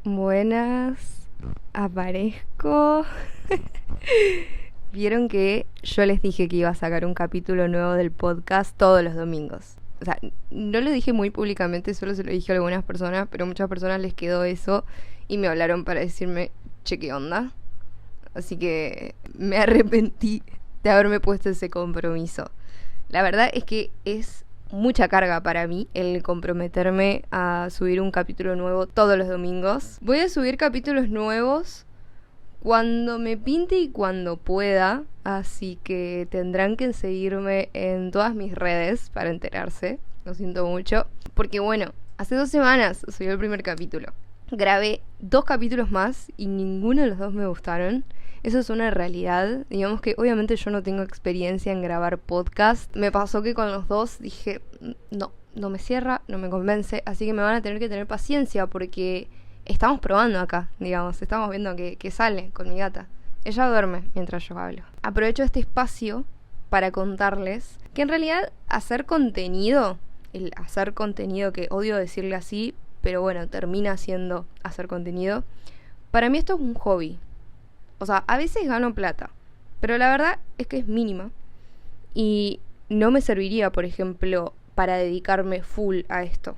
Buenas, aparezco. Vieron que yo les dije que iba a sacar un capítulo nuevo del podcast todos los domingos. O sea, no lo dije muy públicamente, solo se lo dije a algunas personas, pero a muchas personas les quedó eso y me hablaron para decirme, che, ¿qué onda? Así que me arrepentí de haberme puesto ese compromiso. La verdad es que es mucha carga para mí el comprometerme a subir un capítulo nuevo todos los domingos. Voy a subir capítulos nuevos cuando me pinte y cuando pueda, así que tendrán que seguirme en todas mis redes para enterarse. Lo siento mucho, porque bueno, hace 2 semanas subí el primer capítulo. Grabé 2 capítulos más y ninguno de los 2 me gustaron. Eso es una realidad. Digamos que obviamente yo no tengo experiencia en grabar podcast. Me pasó que con los 2 dije, no me cierra, no me convence. Así que me van a tener que tener paciencia porque estamos probando acá, digamos. Estamos viendo que sale con mi gata. Ella duerme mientras yo hablo. Aprovecho este espacio para contarles que en realidad el hacer contenido, que odio decirle así, pero bueno, termina siendo hacer contenido. Para mí esto es un hobby. O sea, a veces gano plata, pero la verdad es que es mínima. Y no me serviría, por ejemplo, para dedicarme full a esto.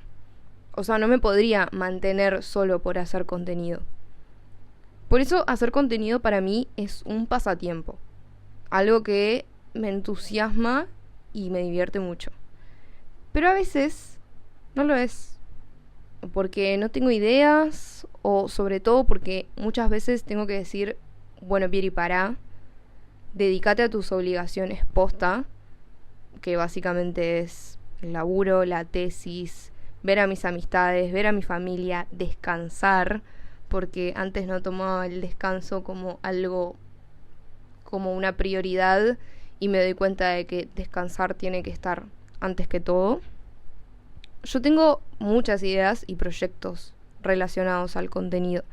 O sea, no me podría mantener solo por hacer contenido. Por eso hacer contenido para mí es un pasatiempo. Algo que me entusiasma y me divierte mucho. Pero a veces no lo es. Porque no tengo ideas o sobre todo porque muchas veces tengo que decir, bueno, Pieri, pará, dedícate a tus obligaciones posta, que básicamente es el laburo, la tesis, ver a mis amistades, ver a mi familia, descansar, porque antes no tomaba el descanso como algo, como una prioridad, y me doy cuenta de que descansar tiene que estar antes que todo. Yo tengo muchas ideas y proyectos relacionados al contenido.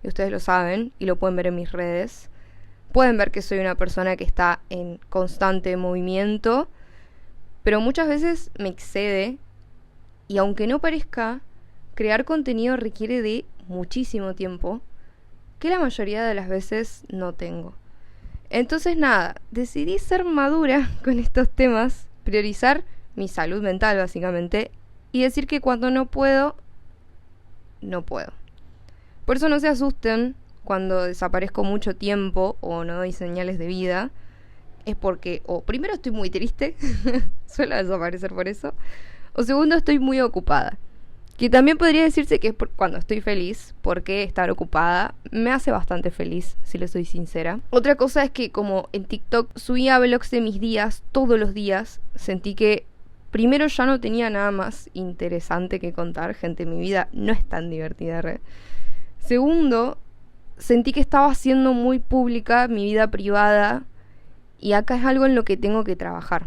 Y ustedes lo saben y lo pueden ver en mis redes. Pueden ver que soy una persona que está en constante movimiento, pero muchas veces me excede. Y aunque no parezca, crear contenido requiere de muchísimo tiempo, que la mayoría de las veces no tengo. Entonces nada, decidí ser madura con estos temas, priorizar mi salud mental básicamente, y decir que cuando no puedo, no puedo. Por eso no se asusten cuando desaparezco mucho tiempo o no doy señales de vida. Es porque, o primero estoy muy triste, suelo desaparecer por eso, o segundo estoy muy ocupada. Que también podría decirse que es cuando estoy feliz, porque estar ocupada me hace bastante feliz, si les soy sincera. Otra cosa es que como en TikTok subía vlogs de mis días todos los días, sentí que primero ya no tenía nada más interesante que contar. Gente, mi vida no es tan divertida. Segundo, sentí que estaba haciendo muy pública mi vida privada y acá es algo en lo que tengo que trabajar.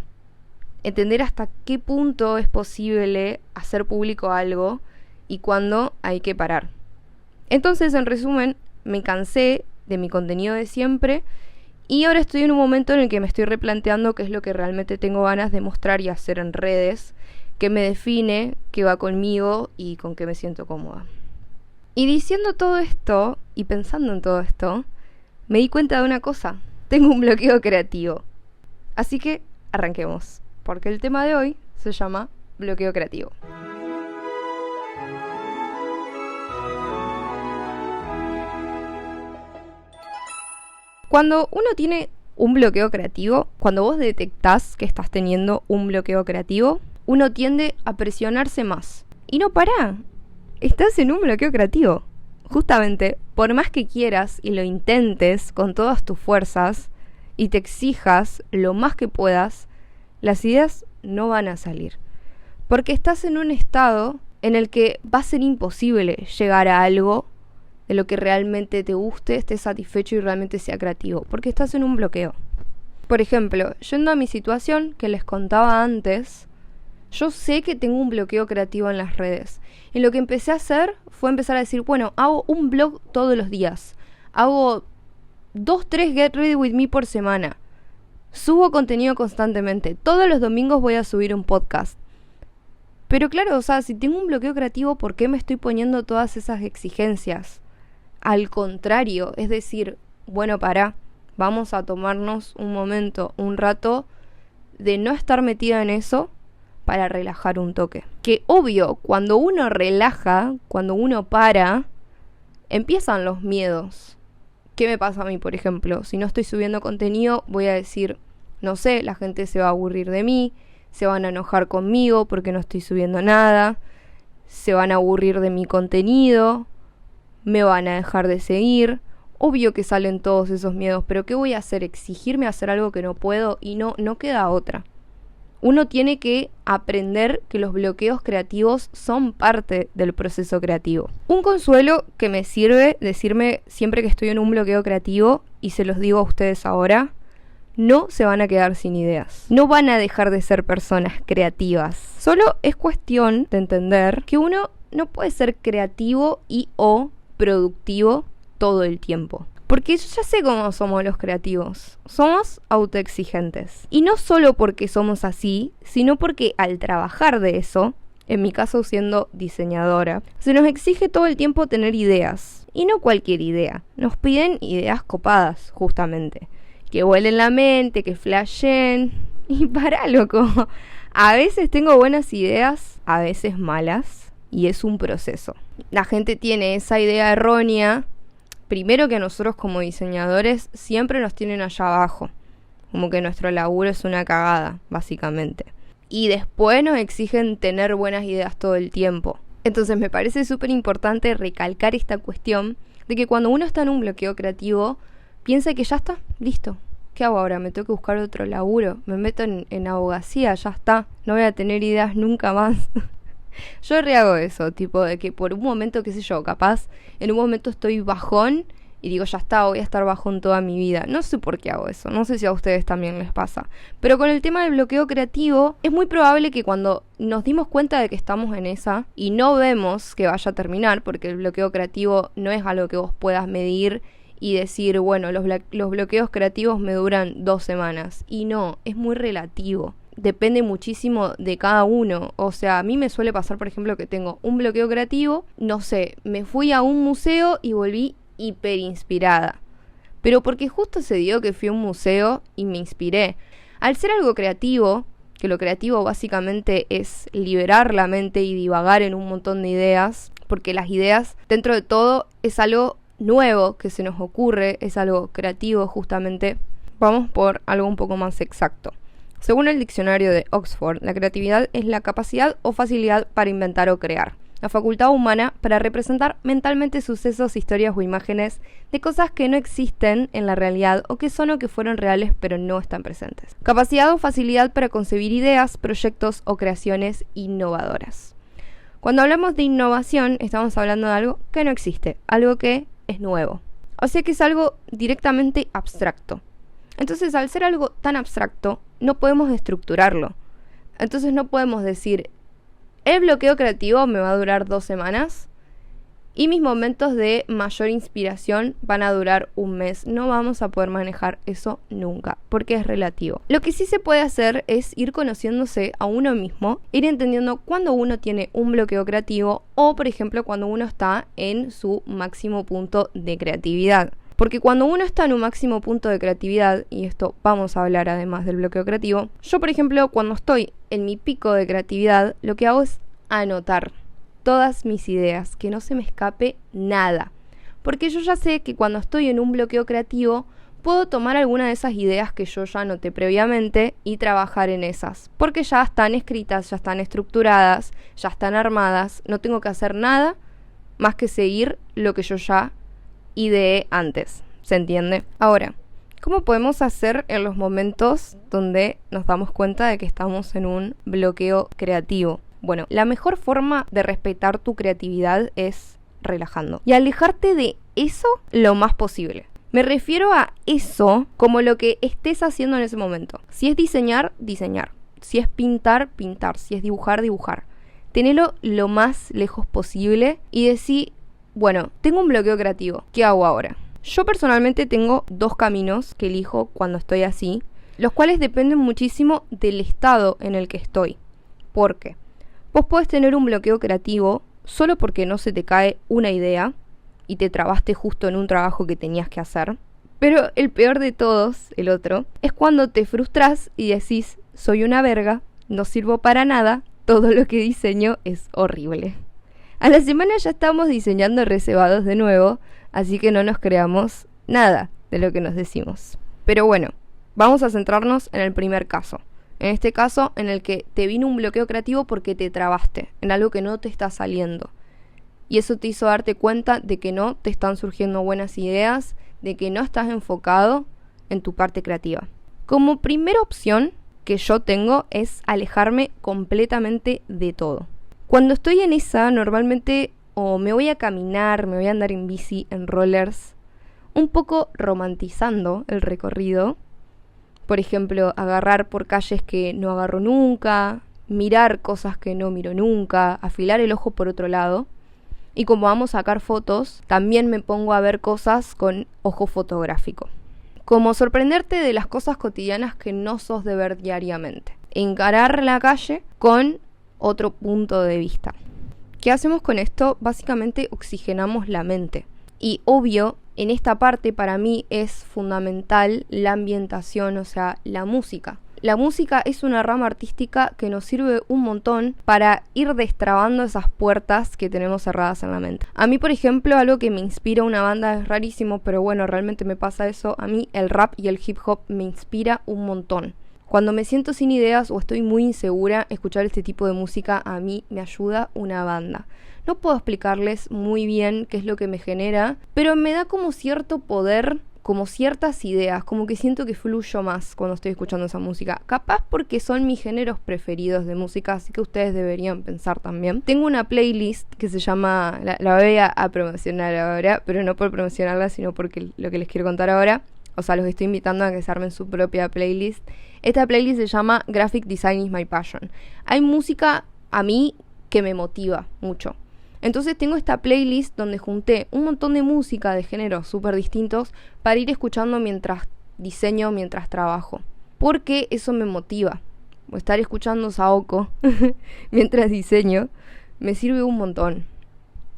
Entender hasta qué punto es posible hacer público algo y cuándo hay que parar. Entonces, en resumen, me cansé de mi contenido de siempre y ahora estoy en un momento en el que me estoy replanteando qué es lo que realmente tengo ganas de mostrar y hacer en redes, qué me define, qué va conmigo y con qué me siento cómoda. Y diciendo todo esto y pensando en todo esto, me di cuenta de una cosa. Tengo un bloqueo creativo. Así que arranquemos, porque el tema de hoy se llama bloqueo creativo. Cuando uno tiene un bloqueo creativo, cuando vos detectás que estás teniendo un bloqueo creativo, uno tiende a presionarse más. Y no pará. Estás en un bloqueo creativo. Justamente, por más que quieras y lo intentes con todas tus fuerzas y te exijas lo más que puedas, las ideas no van a salir. Porque estás en un estado en el que va a ser imposible llegar a algo de lo que realmente te guste, estés satisfecho y realmente sea creativo. Porque estás en un bloqueo. Por ejemplo, yendo a mi situación que les contaba antes, yo sé que tengo un bloqueo creativo en las redes. Y lo que empecé a hacer fue empezar a decir, bueno, hago un blog todos los días. Hago 2-3 Get Ready With Me por semana. Subo contenido constantemente. Todos los domingos voy a subir un podcast. Pero claro, o sea, si tengo un bloqueo creativo, ¿por qué me estoy poniendo todas esas exigencias? al contrario, es decir, bueno, vamos a tomarnos un momento, un rato de no estar metida en eso para relajar un toque. Que obvio, cuando uno relaja, cuando uno para, empiezan los miedos. ¿Qué me pasa a mí, por ejemplo? Si no estoy subiendo contenido, voy a decir, no sé, la gente se va a aburrir de mí, se van a enojar conmigo porque no estoy subiendo nada, se van a aburrir de mi contenido, me van a dejar de seguir. Obvio que salen todos esos miedos, pero ¿qué voy a hacer? ¿Exigirme hacer algo que no puedo? Y no queda otra. Uno tiene que aprender que los bloqueos creativos son parte del proceso creativo. Un consuelo que me sirve decirme siempre que estoy en un bloqueo creativo, y se los digo a ustedes ahora, no se van a quedar sin ideas. No van a dejar de ser personas creativas. Solo es cuestión de entender que uno no puede ser creativo y o productivo todo el tiempo. Porque yo ya sé cómo somos los creativos. Somos autoexigentes. Y no solo porque somos así, sino porque al trabajar de eso, en mi caso siendo diseñadora, se nos exige todo el tiempo tener ideas. Y no cualquier idea. Nos piden ideas copadas, justamente. Que vuelen la mente, que flashen. Y pará, loco. A veces tengo buenas ideas, a veces malas. Y es un proceso. La gente tiene esa idea errónea. Primero que nosotros como diseñadores siempre nos tienen allá abajo. Como que nuestro laburo es una cagada, básicamente. Y después nos exigen tener buenas ideas todo el tiempo. Entonces me parece súper importante recalcar esta cuestión de que cuando uno está en un bloqueo creativo, piensa que ya está, listo. ¿Qué hago ahora? ¿Me tengo que buscar otro laburo? ¿Me meto en abogacía? Ya está. No voy a tener ideas nunca más. Yo rehago eso, tipo de que por un momento, qué sé yo, capaz en un momento estoy bajón y digo, ya está, voy a estar bajón toda mi vida. No sé por qué hago eso, no sé si a ustedes también les pasa. Pero con el tema del bloqueo creativo, es muy probable que cuando nos dimos cuenta de que estamos en esa y no vemos que vaya a terminar, porque el bloqueo creativo no es algo que vos puedas medir y decir, bueno, los bloqueos creativos me duran 2 semanas. Y no, es muy relativo. Depende muchísimo de cada uno. O sea, a mí me suele pasar, por ejemplo, que tengo un bloqueo creativo. No sé, me fui a un museo y volví hiper inspirada. Pero porque justo se dio que fui a un museo y me inspiré. Al ser algo creativo, que lo creativo básicamente es liberar la mente y divagar en un montón de ideas, porque las ideas, dentro de todo, es algo nuevo que se nos ocurre, es algo creativo justamente. Vamos por algo un poco más exacto. Según el diccionario de Oxford, la creatividad es la capacidad o facilidad para inventar o crear. La facultad humana para representar mentalmente sucesos, historias o imágenes de cosas que no existen en la realidad o que son o que fueron reales pero no están presentes. Capacidad o facilidad para concebir ideas, proyectos o creaciones innovadoras. Cuando hablamos de innovación, estamos hablando de algo que no existe, algo que es nuevo. O sea que es algo directamente abstracto. Entonces, al ser algo tan abstracto, no podemos estructurarlo. Entonces no podemos decir, el bloqueo creativo me va a durar 2 semanas y mis momentos de mayor inspiración van a durar 1 mes. No vamos a poder manejar eso nunca, porque es relativo. Lo que sí se puede hacer es ir conociéndose a uno mismo, ir entendiendo cuando uno tiene un bloqueo creativo o, por ejemplo, cuando uno está en su máximo punto de creatividad. Porque cuando uno está en un máximo punto de creatividad, y esto vamos a hablar además del bloqueo creativo, yo por ejemplo cuando estoy en mi pico de creatividad, lo que hago es anotar todas mis ideas, que no se me escape nada. Porque yo ya sé que cuando estoy en un bloqueo creativo, puedo tomar alguna de esas ideas que yo ya anoté previamente y trabajar en esas. Porque ya están escritas, ya están estructuradas, ya están armadas, no tengo que hacer nada más que seguir lo que yo ya ideé antes, ¿se entiende? Ahora, ¿cómo podemos hacer en los momentos donde nos damos cuenta de que estamos en un bloqueo creativo? Bueno, la mejor forma de respetar tu creatividad es relajando y alejarte de eso lo más posible. Me refiero a eso como lo que estés haciendo en ese momento. Si es diseñar, diseñar. Si es pintar, pintar. Si es dibujar, dibujar. Tenelo lo más lejos posible y decir, bueno, tengo un bloqueo creativo, ¿qué hago ahora? Yo personalmente tengo 2 caminos que elijo cuando estoy así, los cuales dependen muchísimo del estado en el que estoy. ¿Por qué? Vos podés tener un bloqueo creativo solo porque no se te cae una idea y te trabaste justo en un trabajo que tenías que hacer. Pero el peor de todos, el otro, es cuando te frustras y decís, soy una verga, no sirvo para nada, todo lo que diseño es horrible. A la semana ya estamos diseñando reservados de nuevo, así que no nos creamos nada de lo que nos decimos. Pero bueno, vamos a centrarnos en el primer caso. En este caso, en el que te vino un bloqueo creativo porque te trabaste en algo que no te está saliendo. Y eso te hizo darte cuenta de que no te están surgiendo buenas ideas, de que no estás enfocado en tu parte creativa. Como primera opción que yo tengo es alejarme completamente de todo. Cuando estoy en esa, normalmente o me voy a caminar, me voy a andar en bici, en rollers, un poco romantizando el recorrido. Por ejemplo, agarrar por calles que no agarro nunca, mirar cosas que no miro nunca, afilar el ojo por otro lado. Y como vamos a sacar fotos, también me pongo a ver cosas con ojo fotográfico. Como sorprenderte de las cosas cotidianas que no sos de ver diariamente. Encarar la calle con otro punto de vista. ¿Qué hacemos con esto? Básicamente oxigenamos la mente. Y obvio, en esta parte para mí es fundamental la ambientación, o sea, la música. La música es una rama artística que nos sirve un montón para ir destrabando esas puertas que tenemos cerradas en la mente. A mí, por ejemplo, algo que me inspira una banda es rarísimo, pero bueno, realmente me pasa eso. A mí el rap y el hip hop me inspira un montón. Cuando me siento sin ideas o estoy muy insegura, escuchar este tipo de música a mí me ayuda una banda. No puedo explicarles muy bien qué es lo que me genera, pero me da como cierto poder, como ciertas ideas, como que siento que fluyo más cuando estoy escuchando esa música. Capaz porque son mis géneros preferidos de música, así que ustedes deberían pensar también. Tengo una playlist que se llama, la voy a promocionar ahora, pero no por promocionarla, sino porque lo que les quiero contar ahora, o sea, los estoy invitando a que se armen su propia playlist. Esta playlist se llama Graphic Design is my passion. Hay música a mí que me motiva mucho. Entonces tengo esta playlist donde junté un montón de música de géneros súper distintos para ir escuchando mientras diseño, mientras trabajo. Porque eso me motiva. Estar escuchando Saoko mientras diseño me sirve un montón.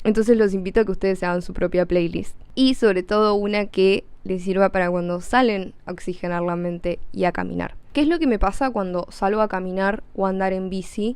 Entonces los invito a que ustedes se hagan su propia playlist. Y sobre todo una que les sirva para cuando salen a oxigenar la mente y a caminar. ¿Qué es lo que me pasa cuando salgo a caminar o a andar en bici?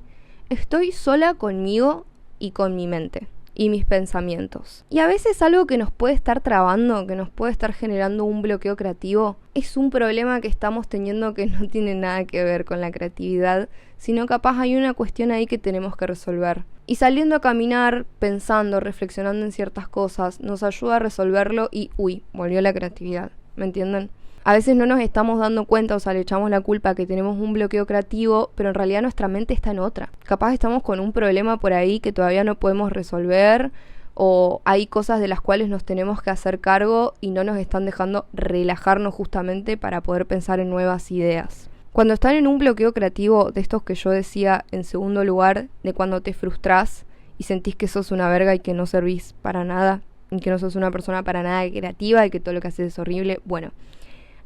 Estoy sola conmigo y con mi mente y mis pensamientos. Y a veces algo que nos puede estar trabando, que nos puede estar generando un bloqueo creativo, es un problema que estamos teniendo que no tiene nada que ver con la creatividad, sino capaz hay una cuestión ahí que tenemos que resolver. Y saliendo a caminar, pensando, reflexionando en ciertas cosas, nos ayuda a resolverlo y, volvió la creatividad. ¿Me entienden? A veces no nos estamos dando cuenta, o sea, le echamos la culpa que tenemos un bloqueo creativo, pero en realidad nuestra mente está en otra. Capaz estamos con un problema por ahí que todavía no podemos resolver, o hay cosas de las cuales nos tenemos que hacer cargo y no nos están dejando relajarnos justamente para poder pensar en nuevas ideas. Cuando están en un bloqueo creativo, de estos que yo decía en segundo lugar, de cuando te frustrás y sentís que sos una verga y que no servís para nada, y que no sos una persona para nada creativa y que todo lo que haces es horrible, bueno,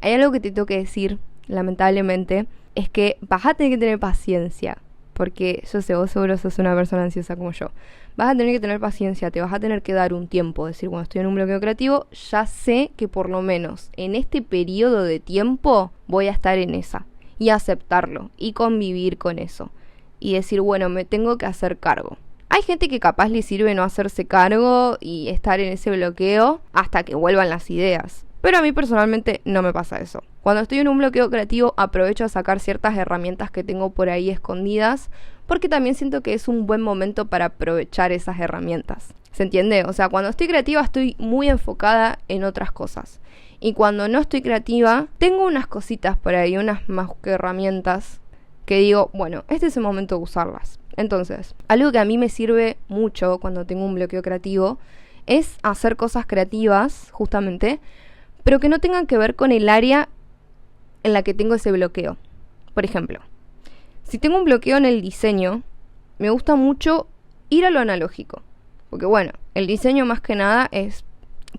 hay algo que te tengo que decir, lamentablemente, es que vas a tener que tener paciencia, porque yo sé, vos seguro sos una persona ansiosa como yo. Vas a tener que tener paciencia, te vas a tener que dar un tiempo, decir, cuando estoy en un bloqueo creativo, ya sé que por lo menos en este periodo de tiempo voy a estar en esa, y aceptarlo, y convivir con eso, y decir, bueno, me tengo que hacer cargo. Hay gente que capaz le sirve no hacerse cargo y estar en ese bloqueo hasta que vuelvan las ideas. Pero a mí personalmente no me pasa eso. Cuando estoy en un bloqueo creativo aprovecho a sacar ciertas herramientas que tengo por ahí escondidas, porque también siento que es un buen momento para aprovechar esas herramientas. ¿Se entiende? O sea, cuando estoy creativa estoy muy enfocada en otras cosas. Y cuando no estoy creativa, tengo unas cositas por ahí, unas más que herramientas, que digo, bueno, este es el momento de usarlas. Entonces, algo que a mí me sirve mucho cuando tengo un bloqueo creativo es hacer cosas creativas, justamente, pero que no tengan que ver con el área en la que tengo ese bloqueo. Por ejemplo, si tengo un bloqueo en el diseño, me gusta mucho ir a lo analógico. Porque bueno, el diseño más que nada es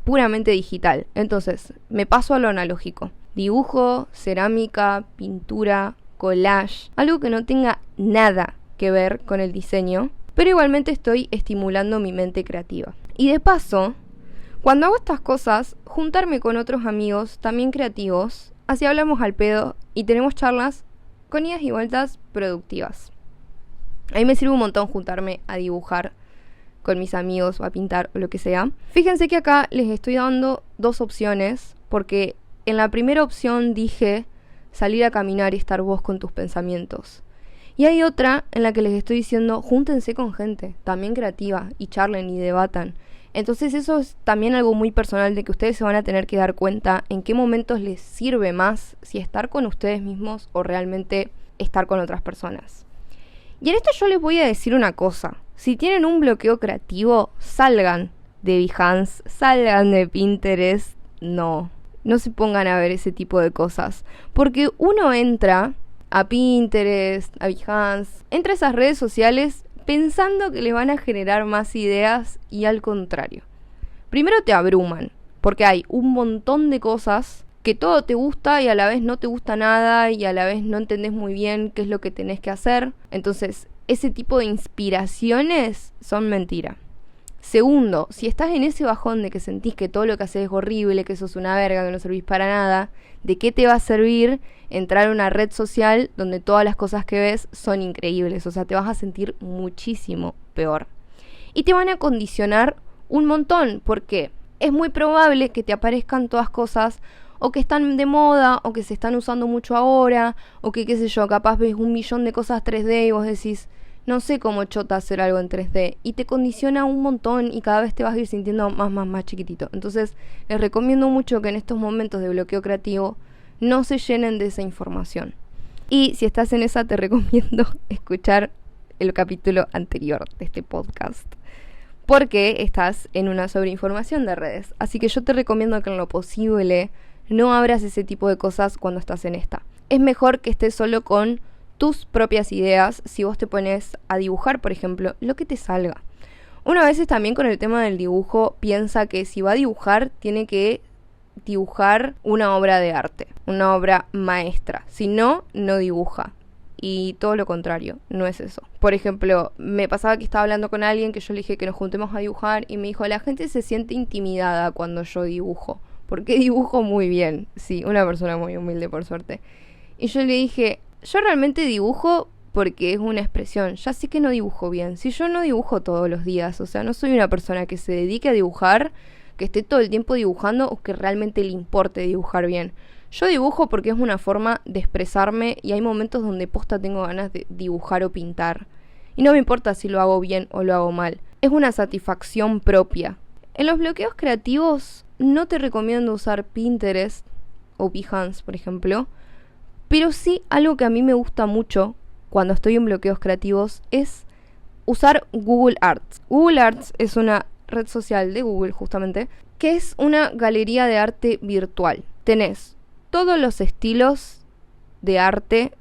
puramente digital. Entonces, me paso a lo analógico. Dibujo, cerámica, pintura, collage. Algo que no tenga nada que ver con el diseño, pero igualmente estoy estimulando mi mente creativa. Y de paso, Cuando hago estas cosas, juntarme con otros amigos, también creativos, así hablamos al pedo y tenemos charlas con idas y vueltas productivas. A mí me sirve un montón juntarme a dibujar con mis amigos o a pintar o lo que sea. Fíjense que acá les estoy dando 2 opciones, porque en la primera opción dije salir a caminar y estar vos con tus pensamientos. Y hay otra en la que les estoy diciendo júntense con gente, también creativa, y charlen y debatan. Entonces eso es también algo muy personal de que ustedes se van a tener que dar cuenta en qué momentos les sirve más si estar con ustedes mismos o realmente estar con otras personas. Y en esto yo les voy a decir una cosa. Si tienen un bloqueo creativo, salgan de Behance, salgan de Pinterest. No se pongan a ver ese tipo de cosas. Porque uno entra a Pinterest, a Behance, entra a esas redes sociales pensando que le van a generar más ideas y al contrario. Primero te abruman, porque hay un montón de cosas que todo te gusta y a la vez no te gusta nada y a la vez no entendés muy bien qué es lo que tenés que hacer. Entonces, ese tipo de inspiraciones son mentira. Segundo, si estás en ese bajón de que sentís que todo lo que haces es horrible, que sos una verga, que no servís para nada, ¿de qué te va a servir entrar a una red social donde todas las cosas que ves son increíbles? O sea, te vas a sentir muchísimo peor. Y te van a condicionar un montón, porque es muy probable que te aparezcan todas cosas o que están de moda, o que se están usando mucho ahora, o que qué sé yo, capaz ves 1.000.000 de cosas 3D y vos decís, no sé cómo chota hacer algo en 3D, y te condiciona un montón y cada vez te vas a ir sintiendo más chiquitito. Entonces les recomiendo mucho que en estos momentos de bloqueo creativo no se llenen de esa información. Y si estás en esa, te recomiendo escuchar el capítulo anterior de este podcast, porque estás en una sobreinformación de redes. Así que yo te recomiendo que en lo posible no abras ese tipo de cosas cuando estás en esta. Es mejor que estés solo con tus propias ideas. Si vos te pones a dibujar, por ejemplo, lo que te salga. Una vez también con el tema del dibujo piensa que si va a dibujar tiene que dibujar una obra de arte, una obra maestra. Si no, no dibuja. Y todo lo contrario, no es eso. Por ejemplo, me pasaba que estaba hablando con alguien que yo le dije que nos juntemos a dibujar y me dijo, la gente se siente intimidada cuando yo dibujo, porque dibujo muy bien. Sí, una persona muy humilde, por suerte. Y yo le dije, yo realmente dibujo porque es una expresión. Ya sé que no dibujo bien. Si yo no dibujo todos los días, o sea, no soy una persona que se dedique a dibujar, que esté todo el tiempo dibujando o que realmente le importe dibujar bien. Yo dibujo porque es una forma de expresarme y hay momentos donde posta tengo ganas de dibujar o pintar. Y no me importa si lo hago bien o lo hago mal. Es una satisfacción propia. En los bloqueos creativos no te recomiendo usar Pinterest o Behance, por ejemplo. Pero sí, algo que a mí me gusta mucho cuando estoy en bloqueos creativos es usar Google Arts. Google Arts es una red social de Google, justamente, que es una galería de arte virtual. Tenés todos los estilos de arte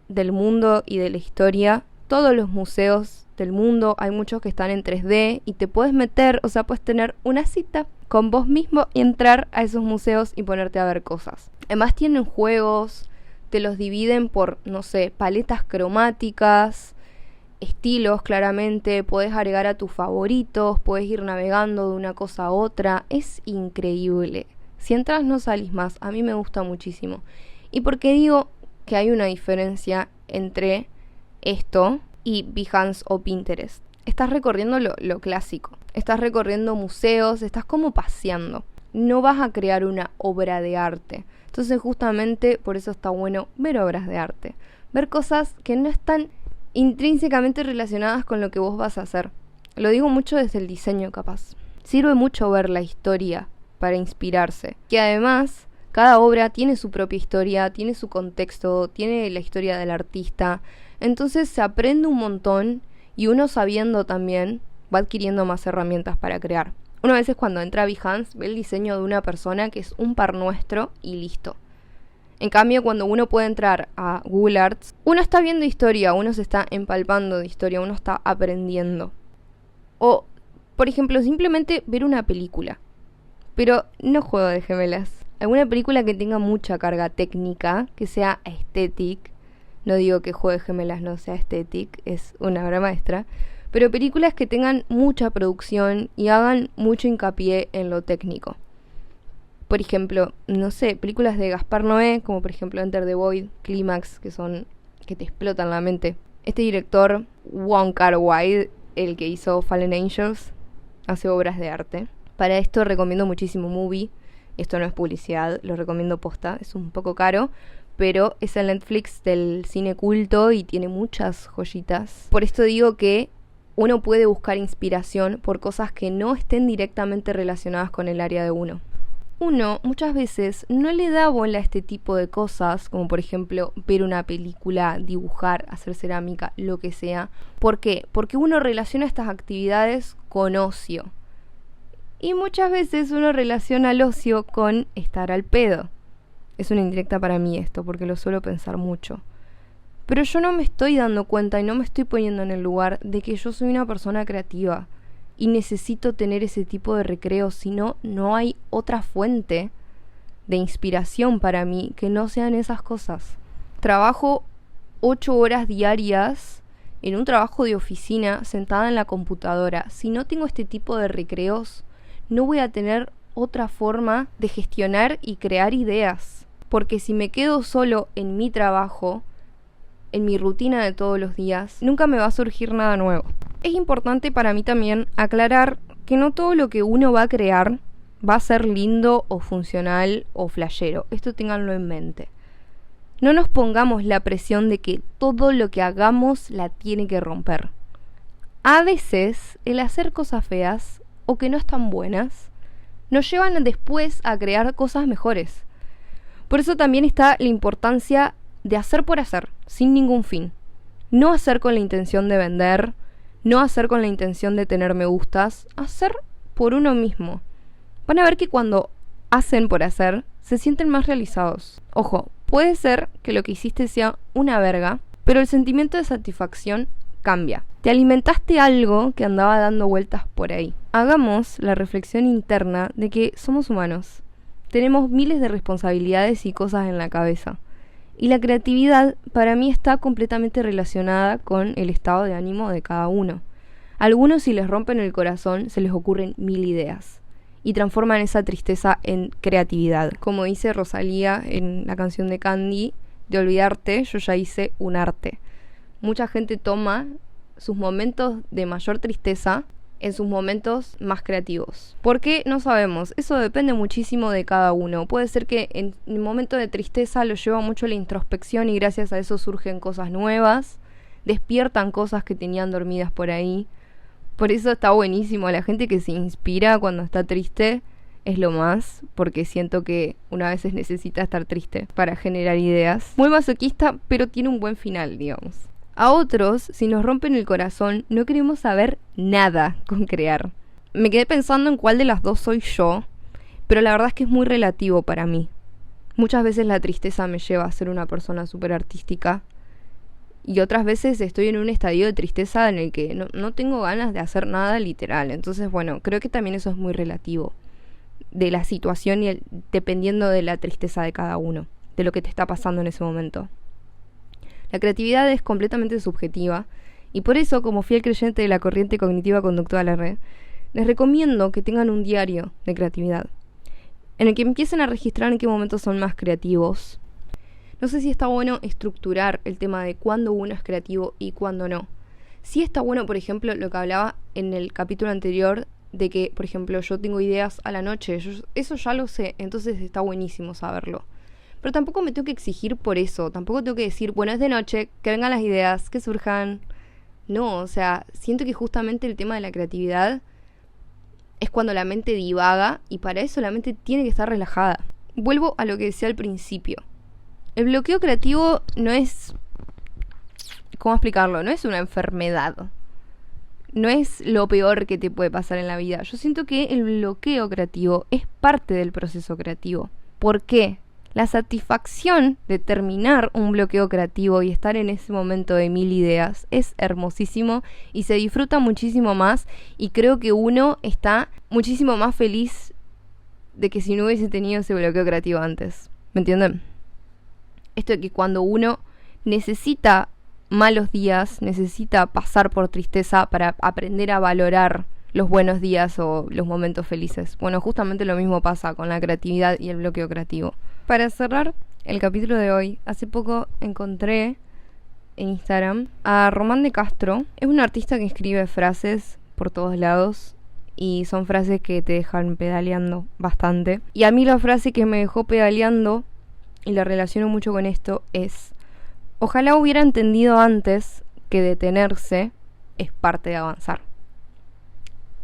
del mundo y de la historia, todos los museos del mundo, hay muchos que están en 3D y te puedes meter, o sea, puedes tener una cita con vos mismo y entrar a esos museos y ponerte a ver cosas. Además tienen juegos, te los dividen por, no sé, paletas cromáticas, estilos claramente, podés agregar a tus favoritos, podés ir navegando de una cosa a otra, es increíble. Si entras no salís más, a mí me gusta muchísimo. ¿Y por qué digo que hay una diferencia entre esto y Behance o Pinterest? Estás recorriendo lo clásico, estás recorriendo museos, estás como paseando. No vas a crear una obra de arte. Entonces justamente por eso está bueno ver obras de arte. Ver cosas que no están intrínsecamente relacionadas con lo que vos vas a hacer. Lo digo mucho desde el diseño, capaz. Sirve mucho ver la historia para inspirarse. Que además, cada obra tiene su propia historia, tiene su contexto, tiene la historia del artista. Entonces se aprende un montón y uno sabiendo también va adquiriendo más herramientas para crear. Una vez cuando entra a Behance ve el diseño de una persona que es un par nuestro y listo. En cambio, cuando uno puede entrar a Google Arts, uno está viendo historia, uno se está empalpando de historia, uno está aprendiendo. O, por ejemplo, simplemente ver una película. Pero no Juego de Gemelas. Alguna película que tenga mucha carga técnica, que sea aesthetic. No digo que Juego de Gemelas no sea aesthetic, es una obra maestra. pero películas que tengan mucha producción y hagan mucho hincapié en lo técnico. Por ejemplo, no sé, películas de Gaspar Noé, como por ejemplo Enter the Void, Clímax, que te explotan la mente. Este director, Wong Kar-wai, el que hizo Fallen Angels, hace obras de arte. Para esto recomiendo muchísimo Movie. Esto no es publicidad, lo recomiendo posta, es un poco caro, pero es el Netflix del cine culto y tiene muchas joyitas. Por esto digo que uno puede buscar inspiración por cosas que no estén directamente relacionadas con el área de uno. Uno muchas veces no le da bola a este tipo de cosas, como por ejemplo ver una película, dibujar, hacer cerámica, lo que sea. ¿Por qué? Porque uno relaciona estas actividades con ocio. Y muchas veces uno relaciona el ocio con estar al pedo. Es una indirecta para mí esto, porque lo suelo pensar mucho. Pero yo no me estoy dando cuenta y no me estoy poniendo en el lugar de que yo soy una persona creativa. Y necesito tener ese tipo de recreo, si no, no hay otra fuente de inspiración para mí que no sean esas cosas. Trabajo 8 horas diarias en un trabajo de oficina sentada en la computadora. Si no tengo este tipo de recreos, no voy a tener otra forma de gestionar y crear ideas. Porque si me quedo solo en mi trabajo, en mi rutina de todos los días, nunca me va a surgir nada nuevo. Es importante para mí también aclarar que no todo lo que uno va a crear va a ser lindo o funcional o flashero. Esto ténganlo en mente. No nos pongamos la presión de que todo lo que hagamos la tiene que romper. A veces el hacer cosas feas o que no están buenas nos llevan después a crear cosas mejores. Por eso también está la importancia de hacer por hacer, sin ningún fin. No hacer con la intención de vender, no hacer con la intención de tener me gustas, hacer por uno mismo. Van a ver que cuando hacen por hacer, se sienten más realizados. Ojo, puede ser que lo que hiciste sea una verga, pero el sentimiento de satisfacción cambia. Te alimentaste algo que andaba dando vueltas por ahí. Hagamos la reflexión interna de que somos humanos. Tenemos miles de responsabilidades y cosas en la cabeza. Y la creatividad para mí está completamente relacionada con el estado de ánimo de cada uno. A algunos, si les rompen el corazón, se les ocurren 1000 ideas y transforman esa tristeza en creatividad. Como dice Rosalía en la canción de Candy, de olvidarte, yo ya hice un arte. Mucha gente toma sus momentos de mayor tristeza en sus momentos más creativos. ¿Por qué? No sabemos. Eso depende muchísimo de cada uno. Puede ser que en el momento de tristeza lo lleva mucho la introspección y gracias a eso surgen cosas nuevas, despiertan cosas que tenían dormidas por ahí. Por eso está buenísimo. La gente que se inspira cuando está triste es lo más, porque siento que una vez necesita estar triste para generar ideas. Muy masoquista, pero tiene un buen final, digamos. A otros, si nos rompen el corazón, no queremos saber nada con crear. Me quedé pensando en cuál de las dos soy yo, pero la verdad es que es muy relativo para mí. Muchas veces la tristeza me lleva a ser una persona súper artística y otras veces estoy en un estadio de tristeza en el que no tengo ganas de hacer nada literal. Entonces, bueno, creo que también eso es muy relativo de la situación y dependiendo de la tristeza de cada uno, de lo que te está pasando en ese momento. La creatividad es completamente subjetiva y por eso, como fiel creyente de la corriente cognitiva conductual R, les recomiendo que tengan un diario de creatividad, en el que empiecen a registrar en qué momentos son más creativos. No sé si está bueno estructurar el tema de cuándo uno es creativo y cuándo no. Sí está bueno, por ejemplo, lo que hablaba en el capítulo anterior, de que, por ejemplo, yo tengo ideas a la noche. Eso ya lo sé, entonces está buenísimo saberlo. Pero tampoco me tengo que exigir por eso. Tampoco tengo que decir, bueno, es de noche, que vengan las ideas, que surjan. No, o sea, siento que justamente el tema de la creatividad es cuando la mente divaga y para eso la mente tiene que estar relajada. Vuelvo a lo que decía al principio. El bloqueo creativo no es... ¿Cómo explicarlo? No es una enfermedad. No es lo peor que te puede pasar en la vida. Yo siento que el bloqueo creativo es parte del proceso creativo. ¿Por qué? La satisfacción de terminar un bloqueo creativo y estar en ese momento de 1000 ideas es hermosísimo y se disfruta muchísimo más y creo que uno está muchísimo más feliz de que si no hubiese tenido ese bloqueo creativo antes. ¿Me entienden? Esto de que cuando uno necesita malos días, necesita pasar por tristeza para aprender a valorar los buenos días o los momentos felices. Bueno, justamente lo mismo pasa con la creatividad y el bloqueo creativo. Para cerrar el capítulo de hoy, hace poco encontré en Instagram a Román de Castro. Es un artista que escribe frases por todos lados y son frases que te dejan pedaleando bastante. Y a mí la frase que me dejó pedaleando, y la relaciono mucho con esto, es: ojalá hubiera entendido antes que detenerse es parte de avanzar.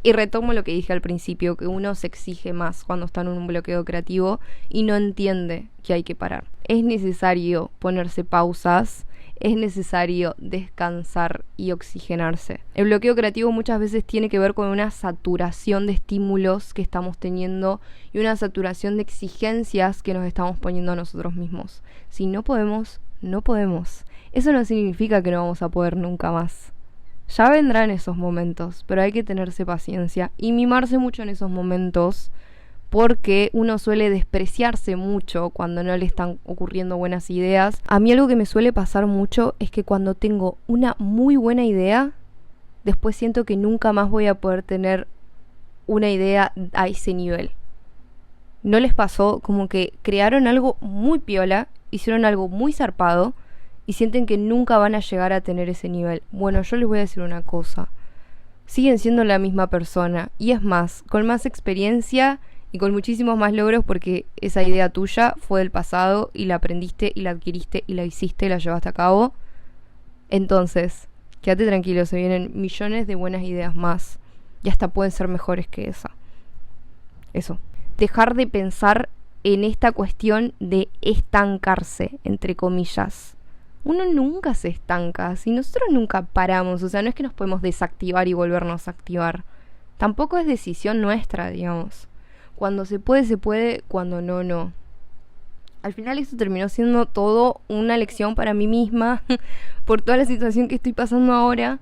Y retomo lo que dije al principio, que uno se exige más cuando está en un bloqueo creativo y no entiende que hay que parar. Es necesario ponerse pausas, es necesario descansar y oxigenarse. El bloqueo creativo muchas veces tiene que ver con una saturación de estímulos que estamos teniendo y una saturación de exigencias que nos estamos poniendo a nosotros mismos. Si no podemos, no podemos. Eso no significa que no vamos a poder nunca más. Ya vendrán esos momentos, pero hay que tenerse paciencia y mimarse mucho en esos momentos, porque uno suele despreciarse mucho cuando no le están ocurriendo buenas ideas. A mí algo que me suele pasar mucho es que cuando tengo una muy buena idea, después siento que nunca más voy a poder tener una idea a ese nivel. ¿No les pasó? Como que crearon algo muy piola, hicieron algo muy zarpado y sienten que nunca van a llegar a tener ese nivel. Bueno, yo les voy a decir una cosa. Siguen siendo la misma persona. Y es más, con más experiencia y con muchísimos más logros, porque esa idea tuya fue del pasado y la aprendiste y la adquiriste y la hiciste y la llevaste a cabo. Entonces, quédate tranquilo, se vienen millones de buenas ideas más. Y hasta pueden ser mejores que esa. Eso. Dejar de pensar en esta cuestión de estancarse, entre comillas. Uno nunca se estanca, si nosotros nunca paramos, o sea, no es que nos podemos desactivar y volvernos a activar. Tampoco es decisión nuestra, digamos. Cuando se puede, cuando no, no. Al final esto terminó siendo todo una lección para mí misma, por toda la situación que estoy pasando ahora.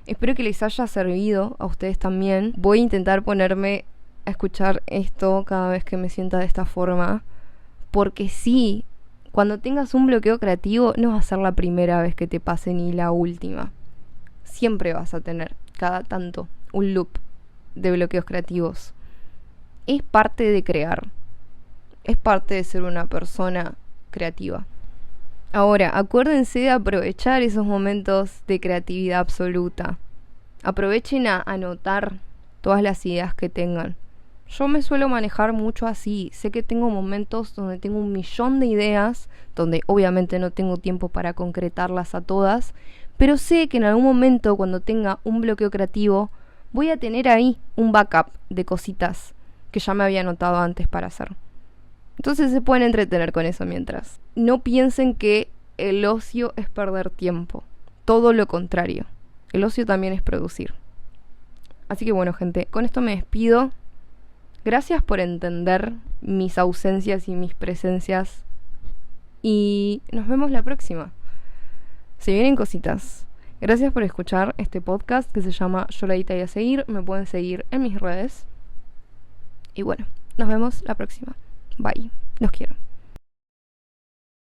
Espero que les haya servido a ustedes también. Voy a intentar ponerme a escuchar esto cada vez que me sienta de esta forma, porque sí, cuando tengas un bloqueo creativo no va a ser la primera vez que te pase ni la última. Siempre vas a tener, cada tanto, un loop de bloqueos creativos. Es parte de crear. Es parte de ser una persona creativa. Ahora, acuérdense de aprovechar esos momentos de creatividad absoluta. Aprovechen a anotar todas las ideas que tengan. Yo me suelo manejar mucho así. Sé que tengo momentos donde tengo 1.000.000 de ideas, donde obviamente no tengo tiempo para concretarlas a todas, pero sé que en algún momento, cuando tenga un bloqueo creativo, voy a tener ahí un backup de cositas que ya me había anotado antes para hacer. Entonces se pueden entretener con eso mientras. No piensen que el ocio es perder tiempo. Todo lo contrario. El ocio también es producir. Así que bueno, gente, con esto me despido. Gracias por entender mis ausencias y mis presencias. Y nos vemos la próxima. Se vienen cositas. Gracias por escuchar este podcast que se llama Yo la edita y a seguir. Me pueden seguir en mis redes. Y bueno, nos vemos la próxima. Bye. Los quiero.